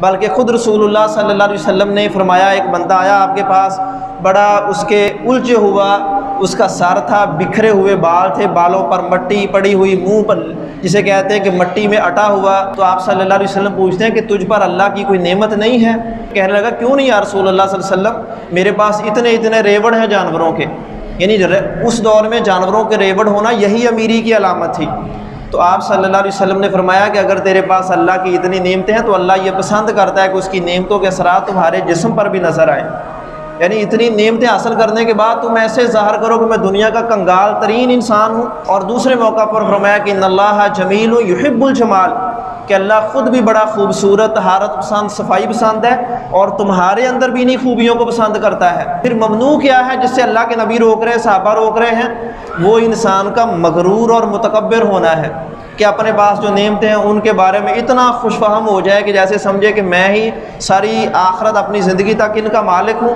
بلکہ خود رسول اللہ صلی اللہ علیہ وسلم نے فرمایا، ایک بندہ آیا آپ کے پاس، بڑا اس کے الجھے ہوا اس کا سر تھا، بکھرے ہوئے بال تھے، بالوں پر مٹی پڑی ہوئی، منہ پر جسے کہتے ہیں کہ مٹی میں اٹا ہوا۔ تو آپ صلی اللہ علیہ وسلم پوچھتے ہیں کہ تجھ پر اللہ کی کوئی نعمت نہیں ہے؟ کہنے لگا کیوں نہیں یا رسول اللہ صلی اللہ علیہ وسلم، میرے پاس اتنے ریوڑ ہیں جانوروں کے، یعنی اس دور میں جانوروں کے ریوڑ ہونا یہی امیری کی علامت تھی۔ تو آپ صلی اللہ علیہ وسلم نے فرمایا کہ اگر تیرے پاس اللہ کی اتنی نعمتیں ہیں تو اللہ یہ پسند کرتا ہے کہ اس کی نعمتوں کے اثرات تمہارے جسم پر بھی نظر آئیں، یعنی اتنی نعمتیں حاصل کرنے کے بعد تم ایسے ظاہر کرو کہ میں دنیا کا کنگال ترین انسان ہوں۔ اور دوسرے موقع پر فرمایا کہ ان اللہ جمیل یحب الجمال، کہ اللہ خود بھی بڑا خوبصورت، طہارت پسند، صفائی پسند ہے، اور تمہارے اندر بھی انہی خوبیوں کو پسند کرتا ہے۔ پھر ممنوع کیا ہے جس سے اللہ کے نبی روک رہے ہیں، صحابہ روک رہے ہیں؟ وہ انسان کا مغرور اور متکبر ہونا ہے، کہ اپنے پاس جو نعمتیں ہیں ان کے بارے میں اتنا خوش فہم ہو جائے کہ جیسے سمجھے کہ میں ہی ساری آخرت اپنی زندگی تک ان کا مالک ہوں۔